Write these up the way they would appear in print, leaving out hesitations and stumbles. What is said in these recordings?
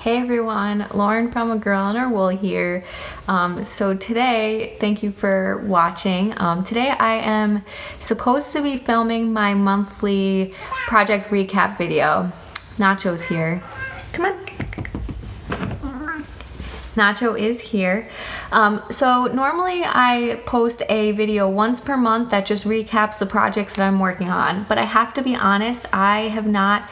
Hey everyone, Lauren from A Girl and Her Wool here. So today, thank you for watching. Today I am supposed to be filming my monthly project recap video. Nacho's here. Come on. Nacho is here. So normally I post a video once per month that just recaps the projects that I'm working on, but I have to be honest, I have not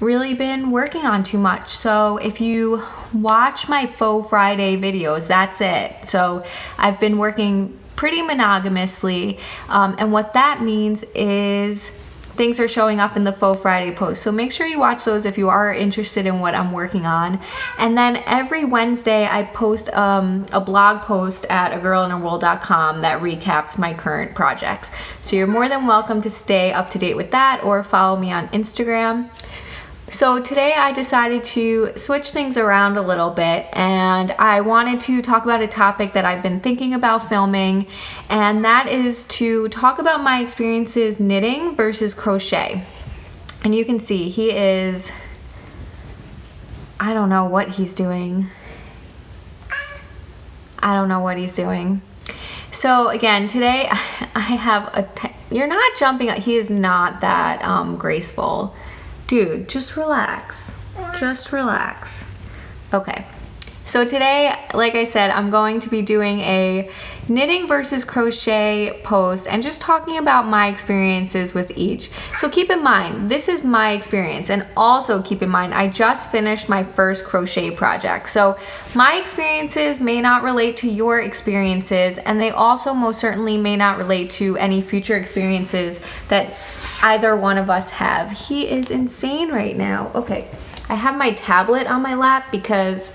really been working on too much. So if you watch my Faux Friday videos, that's it. So I've been working pretty monogamously, and what that means is things are showing up in the Faux Friday posts. So make sure you watch those if you are interested in what I'm working on. And then every Wednesday I post a blog post at agirlandherwool.com that recaps my current projects. So you're more than welcome to stay up to date with that or follow me on Instagram. So today I decided to switch things around a little bit, and I wanted to talk about a topic that I've been thinking about filming, and that is to talk about my experiences knitting versus crochet. And you can see he is, I don't know what he's doing. I don't know what he's doing. So again, today I have you're not jumping, he is not that graceful. Dude, just relax. Just relax. Okay. So today, like I said, I'm going to be doing a knitting versus crochet post and just talking about my experiences with each. So keep in mind, this is my experience, and also keep in mind, I just finished my first crochet project. So my experiences may not relate to your experiences, and they also most certainly may not relate to any future experiences that either one of us have. He is insane right now. Okay, I have my tablet on my lap because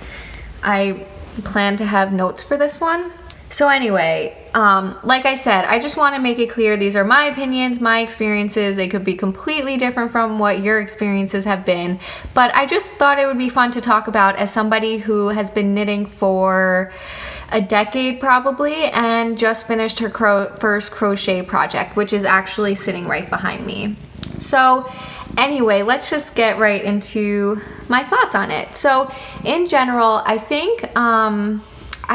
I plan to have notes for this one. So anyway, like I said, I just want to make it clear these are my opinions, my experiences. They could be completely different from what your experiences have been, but I just thought it would be fun to talk about as somebody who has been knitting for a decade probably and just finished her first crochet project, which is actually sitting right behind me. So anyway, let's just get right into my thoughts on it. So in general, I think,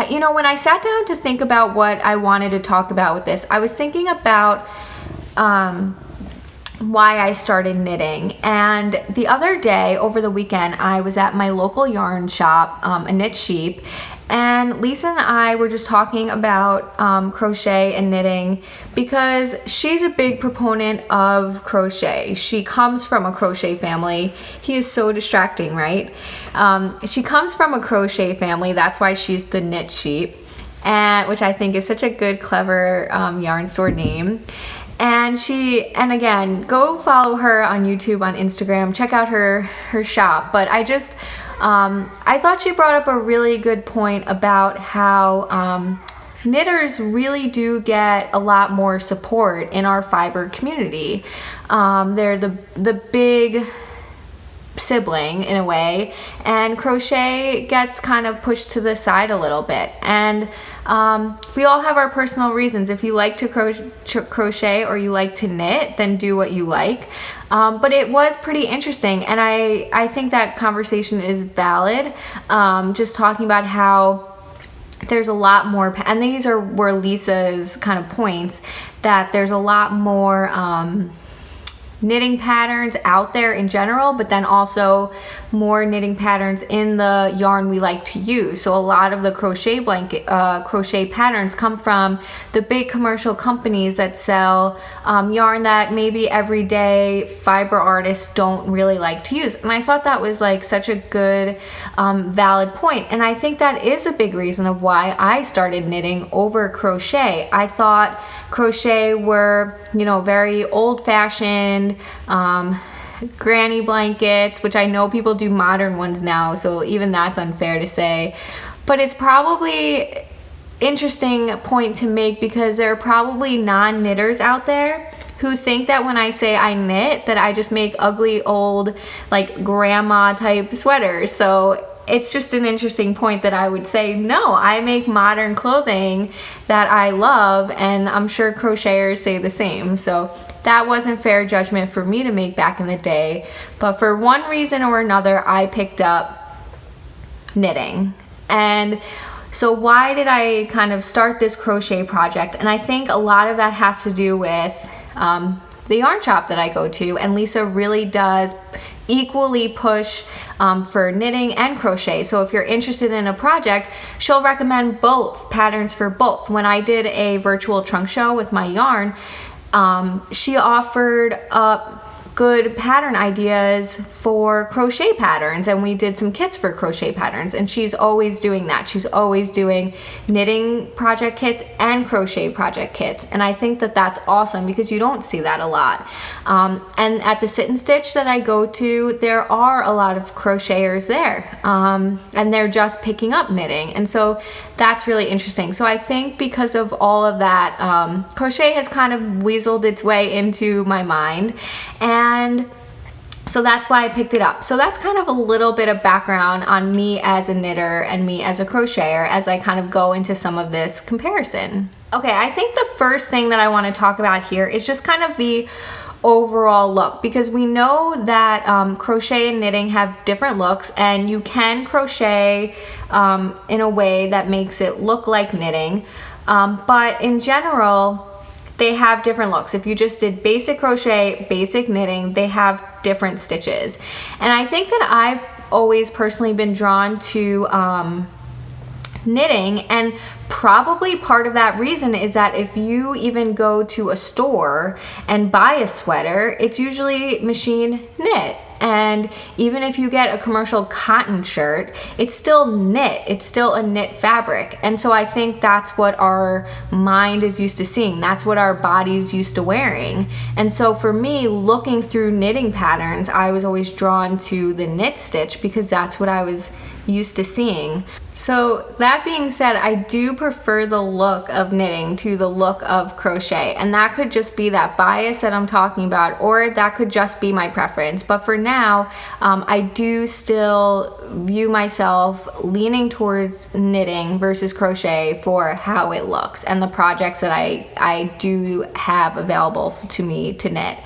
you know, when I sat down to think about what I wanted to talk about with this, I was thinking about why I started knitting. And the other day, over the weekend, I was at my local yarn shop, a Knit Sheep, and Lisa and I were just talking about crochet and knitting because she's a big proponent of crochet. She comes from a crochet family. He is so distracting, right? She comes from a crochet family. That's why she's the Knit Sheep, and which I think is such a good, clever yarn store name. And again, go follow her on YouTube, on Instagram, check out her shop. But I thought she brought up a really good point about how knitters really do get a lot more support in our fiber community. They're the big sibling in a way, and crochet gets kind of pushed to the side a little bit. And we all have our personal reasons. If you like to crochet or you like to knit, then do what you like. But it was pretty interesting, and I think that conversation is valid. Just talking about how there's a lot more, and these were Lisa's kind of points, that there's a lot more knitting patterns out there in general, but then also more knitting patterns in the yarn we like to use. So a lot of the crochet patterns come from the big commercial companies that sell yarn that maybe everyday fiber artists don't really like to use. And I thought that was like such a good valid point. And I think that is a big reason of why I started knitting over crochet. I thought crochet were, you know, very old-fashioned granny blankets, which I know people do modern ones now, so even that's unfair to say. But it's probably interesting point to make because there are probably non-knitters out there who think that when I say I knit, that I just make ugly old, like, grandma type sweaters. So it's just an interesting point that I would say, no, I make modern clothing that I love, and I'm sure crocheters say the same. So that wasn't fair judgment for me to make back in the day. But for one reason or another, I picked up knitting. And so why did I kind of start this crochet project? And I think a lot of that has to do with the yarn shop that I go to, and Lisa really does equally push for knitting and crochet. So if you're interested in a project, she'll recommend both patterns for both. When I did a virtual trunk show with my yarn, she offered up good pattern ideas for crochet patterns, and we did some kits for crochet patterns, and she's always doing that. She's always doing knitting project kits and crochet project kits, and I think that that's awesome because you don't see that a lot. And at the Sit and Stitch that I go to, there are a lot of crocheters there, and they're just picking up knitting, and so that's really interesting. So I think because of all of that, crochet has kind of weaseled its way into my mind, and so that's why I picked it up. So that's kind of a little bit of background on me as a knitter and me as a crocheter as I kind of go into some of this comparison. Okay, I think the first thing that I want to talk about here is just kind of the overall look, because we know that crochet and knitting have different looks, and you can crochet in a way that makes it look like knitting, but in general they have different looks. If you just did basic crochet, basic knitting, they have different stitches. And I think that I've always personally been drawn to knitting, and probably part of that reason is that if you even go to a store and buy a sweater, it's usually machine knit. And even if you get a commercial cotton shirt, it's still knit. It's still a knit fabric. And so I think that's what our mind is used to seeing. That's what our body's used to wearing. And so for me, looking through knitting patterns, I was always drawn to the knit stitch because that's what I was used to seeing. So that being said, I do prefer the look of knitting to the look of crochet, and that could just be that bias that I'm talking about, or that could just be my preference. But for now, I do still view myself leaning towards knitting versus crochet for how it looks and the projects that I do have available to me to knit.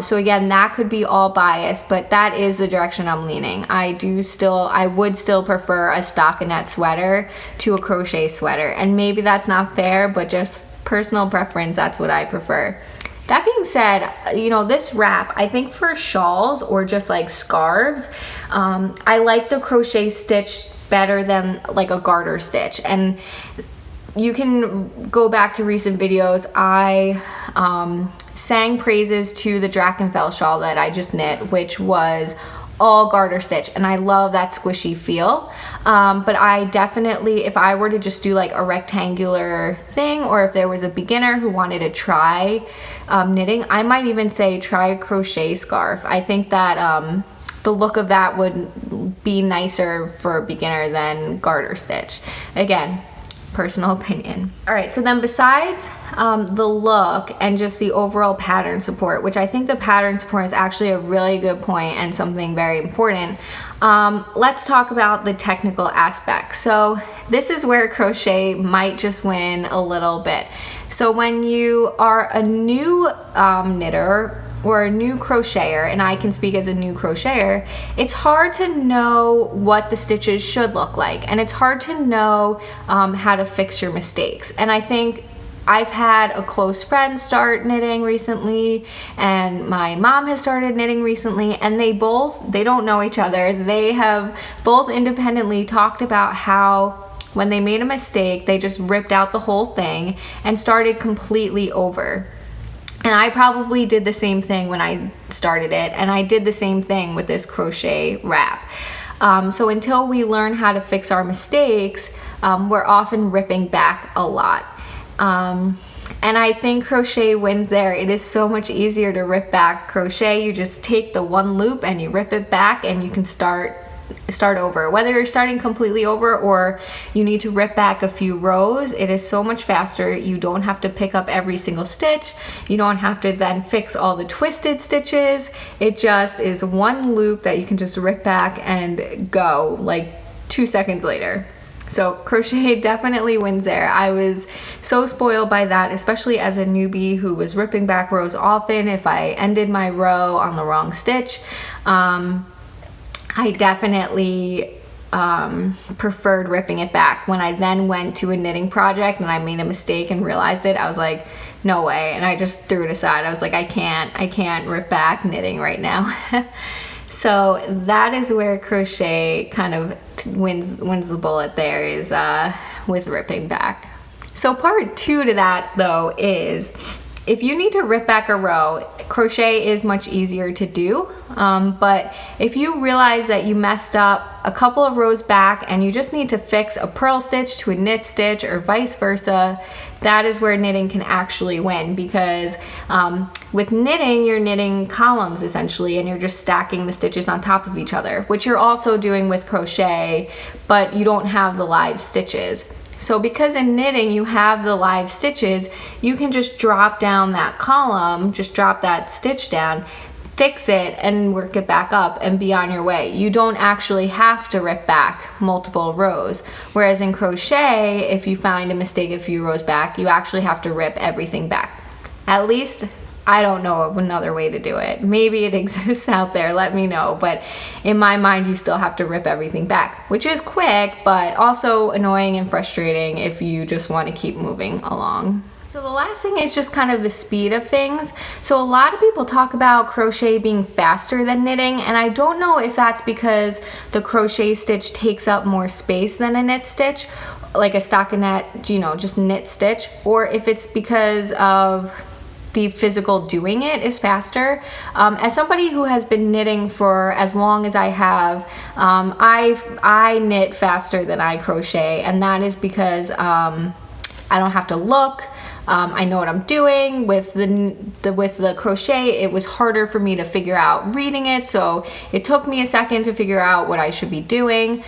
So again, that could be all biased, but that is the direction I'm leaning. I would still prefer a stockinette sweater to a crochet sweater, and maybe that's not fair, but just personal preference, that's what I prefer. That being said, you know, this wrap, I think for shawls or just like scarves, I like the crochet stitch better than like a garter stitch. And you can go back to recent videos. I sang praises to the Drachenfell shawl that I just knit, which was all garter stitch, and I love that squishy feel. But I definitely, if I were to just do like a rectangular thing, or if there was a beginner who wanted to try knitting, I might even say try a crochet scarf. I think that the look of that would be nicer for a beginner than garter stitch. Again, personal opinion. All right, so then besides the look and just the overall pattern support, which I think the pattern support is actually a really good point and something very important, let's talk about the technical aspects. So this is where crochet might just win a little bit. So when you are a new knitter or a new crocheter, and I can speak as a new crocheter, it's hard to know what the stitches should look like, and it's hard to know how to fix your mistakes. And I think I've had a close friend start knitting recently, and my mom has started knitting recently, and they don't know each other. They have both independently talked about how when they made a mistake, they just ripped out the whole thing and started completely over. And I probably did the same thing when I started it, and I did the same thing with this crochet wrap. So until we learn how to fix our mistakes, we're often ripping back a lot. And I think crochet wins there. It is so much easier to rip back crochet. You just take the one loop and you rip it back, and you can start over. Whether you're starting completely over or you need to rip back a few rows, it is so much faster. You don't have to pick up every single stitch. You don't have to then fix all the twisted stitches. It just is one loop that you can just rip back and go like 2 seconds later. So crochet definitely wins there. I was so spoiled by that, especially as a newbie who was ripping back rows often if I ended my row on the wrong stitch. I definitely preferred ripping it back. When I then went to a knitting project and I made a mistake and realized it, I was like, no way, and I just threw it aside. I was like, I can't rip back knitting right now. So that is where crochet kind of wins the bullet there, is with ripping back. So part 2 to that though is, if you need to rip back a row, crochet is much easier to do, but if you realize that you messed up a couple of rows back and you just need to fix a purl stitch to a knit stitch or vice versa, that is where knitting can actually win, because with knitting, you're knitting columns essentially, and you're just stacking the stitches on top of each other, which you're also doing with crochet, but you don't have the live stitches. So because in knitting you have the live stitches, you can just drop down that column, just drop that stitch down, fix it, and work it back up and be on your way. You don't actually have to rip back multiple rows. Whereas in crochet, if you find a mistake a few rows back, you actually have to rip everything back. At least, I don't know of another way to do it. Maybe it exists out there, let me know. But in my mind, you still have to rip everything back, which is quick, but also annoying and frustrating if you just want to keep moving along. So the last thing is just kind of the speed of things. So a lot of people talk about crochet being faster than knitting, and I don't know if that's because the crochet stitch takes up more space than a knit stitch, like a stockinette, you know, just knit stitch, or if it's because of the physical doing it is faster. As somebody who has been knitting for as long as I have, I knit faster than I crochet, and that is because I don't have to look. I know what I'm doing. With the crochet, it was harder for me to figure out reading it, so it took me a second to figure out what I should be doing.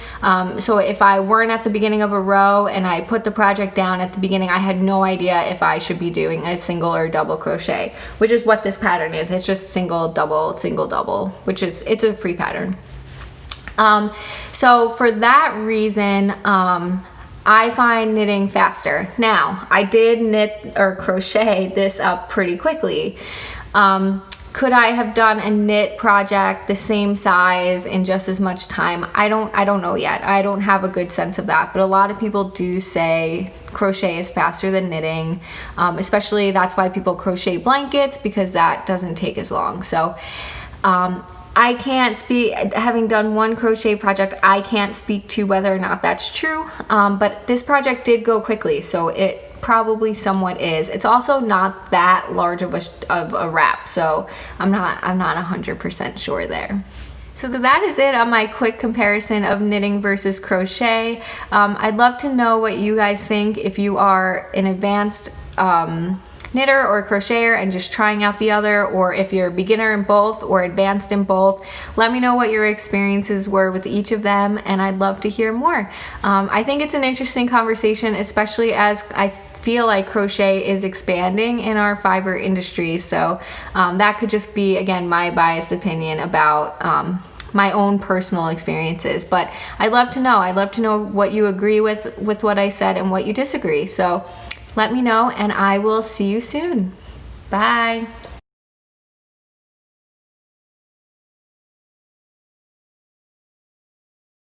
So if I weren't at the beginning of a row and I put the project down at the beginning, I had no idea if I should be doing a single or double crochet, which is what this pattern is. It's just single, double, which is, it's a free pattern. So for that reason, I find knitting faster. Now, I did knit or crochet this up pretty quickly. Could I have done a knit project the same size in just as much time? I don't know yet. I don't have a good sense of that, but a lot of people do say crochet is faster than knitting, especially that's why people crochet blankets, because that doesn't take as long. So I can't speak, having done one crochet project, I can't speak to whether or not that's true, but this project did go quickly, so it probably somewhat is. It's also not that large of a wrap, so I'm not 100% sure there. So that is it on my quick comparison of knitting versus crochet. I'd love to know what you guys think if you are an advanced knitter or crocheter and just trying out the other, or if you're a beginner in both or advanced in both. Let me know what your experiences were with each of them, and I'd love to hear more. I think it's an interesting conversation, especially as I feel like crochet is expanding in our fiber industry, so that could just be, again, my biased opinion about my own personal experiences, but I'd love to know. I'd love to know what you agree with what I said and what you disagree. So let me know, and I will see you soon. Bye.